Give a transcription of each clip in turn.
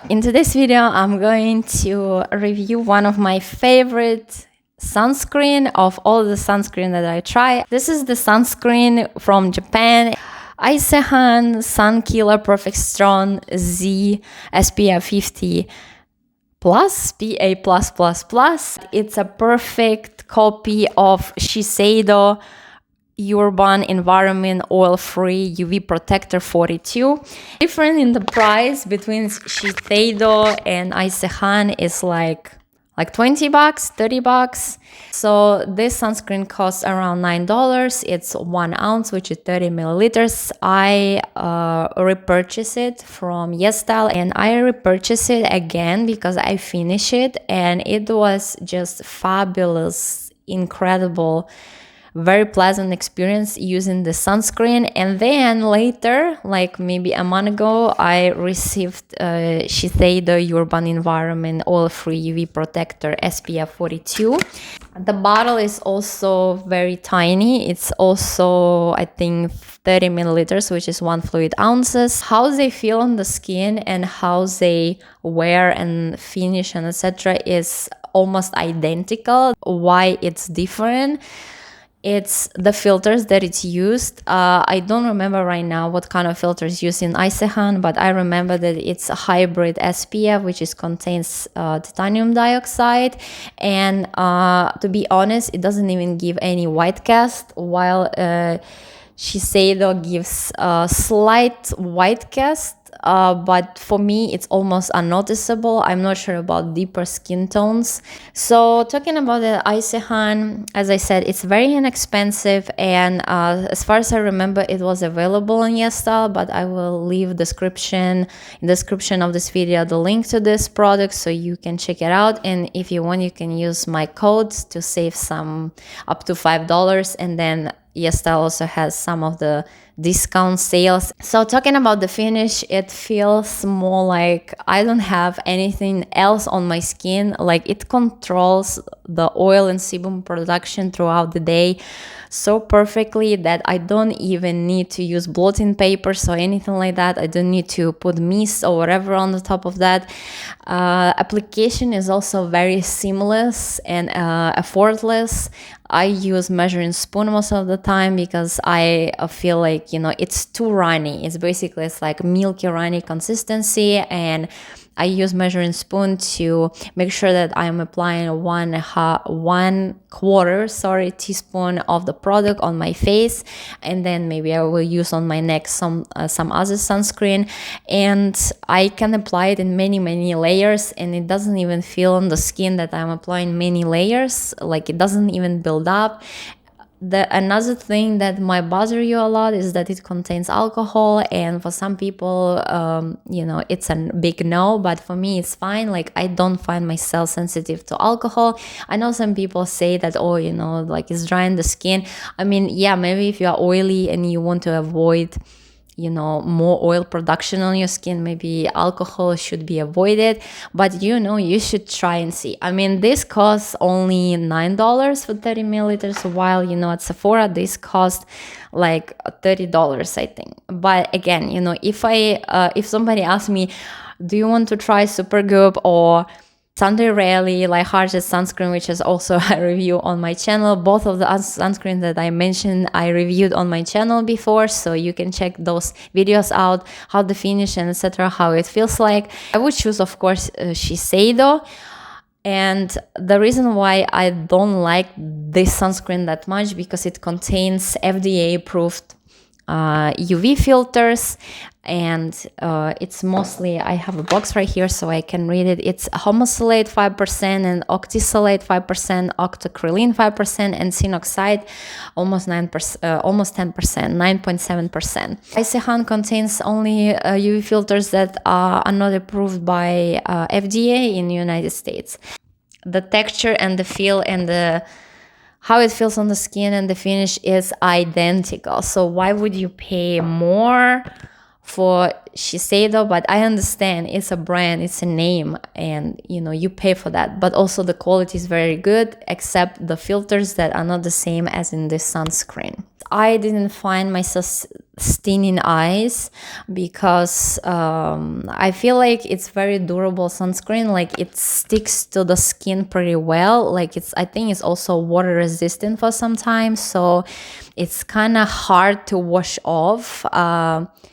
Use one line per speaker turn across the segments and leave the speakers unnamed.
In today's video, I'm going to review one of my favorite sunscreen of all the sunscreen that I try. This is the sunscreen from Japan, Isehan Sunkiller Perfect Strong Z SPF50 plus PA+++. It's a perfect copy of Shiseido Urban Environment Oil-Free UV Protector 42. Different in the price between Shiseido and Isehan is like 20 bucks, 30 bucks. So this sunscreen costs around $9. It's 1 ounce, which is 30 milliliters. I repurchased it from yesstyle, and I repurchased it again because I finished it and it was just fabulous, incredible, very pleasant experience using the sunscreen. And then later, like maybe a month ago, I received Shiseido Urban Environment Oil-Free UV Protector SPF42. The bottle is also very tiny. It's also, I think, 30 milliliters, which is 1 fluid ounces. How they feel on the skin and how they wear and finish and etc. is almost identical. Why it's different? It's the filters that it's used. I don't remember right now what kind of filters used in Isehan, but I remember that it's a hybrid SPF, which contains titanium dioxide. And to be honest, it doesn't even give any white cast, while Shiseido gives a slight white cast. But for me, it's almost unnoticeable. I'm not sure about deeper skin tones. So talking about the Isehan, as I said, it's very inexpensive, and as far as I remember, it was available on yesstyle, but I will leave in the description of this video the link to this product so you can check it out. And if you want, you can use my code to save some up to $5, and then yesstyle also has some of the discount sales. So talking about the finish, it feels more like I don't have anything else on my skin. Like it controls the oil and sebum production throughout the day so perfectly that I don't even need to use blotting papers or anything like that. I don't need to put mist or whatever on the top of that. Application is also very seamless and effortless. I use measuring spoon most of the time because I feel like, you know, it's too runny. It's like milky runny consistency, and I use measuring spoon to make sure that I am applying one quarter teaspoon of the product on my face, and then maybe I will use on my neck some other sunscreen, and I can apply it in many layers, and it doesn't even feel on the skin that I'm applying many layers. Like it doesn't even build up. Another thing that might bother you a lot is that it contains alcohol, and for some people, you know, it's a big no, but for me it's fine. Like I don't find myself sensitive to alcohol. I know some people say that, oh, you know, like it's drying the skin. I mean, yeah, maybe if you are oily and you want to avoid, you know, more oil production on your skin, maybe alcohol should be avoided, but you know, you should try and see. I mean, this costs only $9 for 30 milliliters, while, you know, at Sephora this cost like $30, I think. But again, you know, if somebody asks me, do you want to try Supergoop or Sunday Rarely Lighthearted Sunscreen, which is also a review on my channel. Both of the sunscreens that I mentioned, I reviewed on my channel before, so you can check those videos out, how the finish and etc., how it feels like. I would choose, of course, Shiseido. And the reason why I don't like this sunscreen that much, because it contains FDA-approved UV filters, and it's mostly, I have a box right here so I can read it. It's homosalate 5% and octisalate 5%, octocrylene 5%, and synoxide almost 9%, almost 10%, 9.7%. Isehan contains only UV filters that are not approved by FDA in the United States. The texture and the feel and how it feels on the skin and the finish is identical. So why would you pay more for Shiseido? But I understand it's a brand, it's a name, and you know, you pay for that. But also the quality is very good, except the filters that are not the same as in this sunscreen. I didn't find myself stinging eyes, because I feel like it's very durable sunscreen. Like it sticks to the skin pretty well. Like I think it's also water resistant for some time, so it's kind of hard to wash off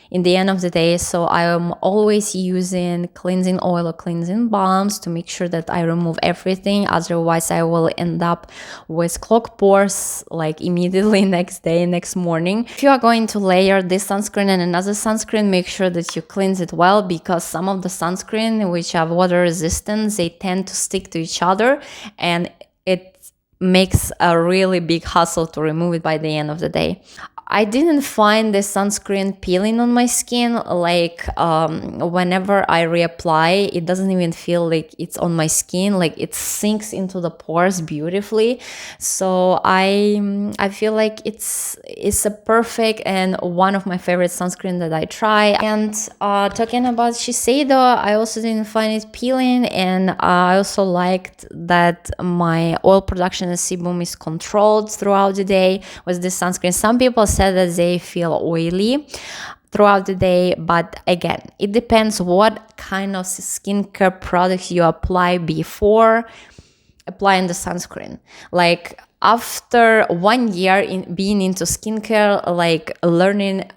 in the end of the day. So I am always using cleansing oil or cleansing balms to make sure that I remove everything. Otherwise I will end up with clogged pores like immediately next day, next morning. If you are going to layer this sunscreen and another sunscreen, make sure that you cleanse it well, because some of the sunscreen which have water resistance, they tend to stick to each other, and it makes a really big hassle to remove it by the end of the day. I didn't find the sunscreen peeling on my skin. Like whenever I reapply, it doesn't even feel like it's on my skin. Like it sinks into the pores beautifully. So I feel like it's a perfect and one of my favorite sunscreen that I try. And talking about Shiseido, I also didn't find it peeling, and I also liked that my oil production and sebum is controlled throughout the day with this sunscreen. Some people said that they feel oily throughout the day, but again, it depends what kind of skincare products you apply before applying the sunscreen. Like after 1 year in being into skincare, like learning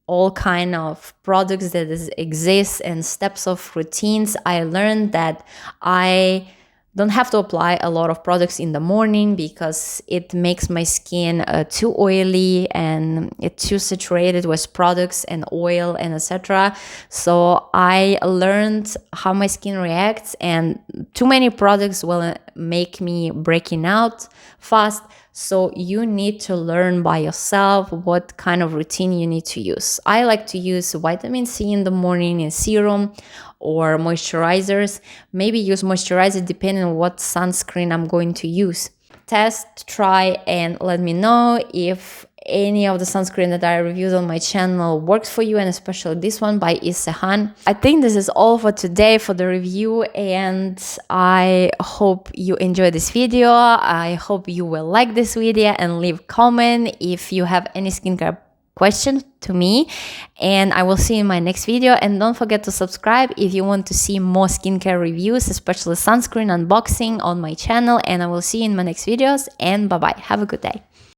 all kind of products that exist and steps of routines, I learned that I don't have to apply a lot of products in the morning, because it makes my skin too oily and it's too saturated with products and oil and etc. So I learned how my skin reacts, and too many products will make me breaking out fast. So you need to learn by yourself what kind of routine you need to use. I like to use vitamin C in the morning in serum, or moisturizers. Maybe use moisturizer depending on what sunscreen I'm going to use. Test, try, and let me know if any of the sunscreen that I reviewed on my channel works for you, and especially this one by Isehan. I think this is all for today for the review, and I hope you enjoyed this video. I hope you will like this video and leave a comment if you have any skincare question to me, and I will see you in my next video. And don't forget to subscribe if you want to see more skincare reviews, especially sunscreen unboxing on my channel, and I will see you in my next videos, and bye bye. Have a good day.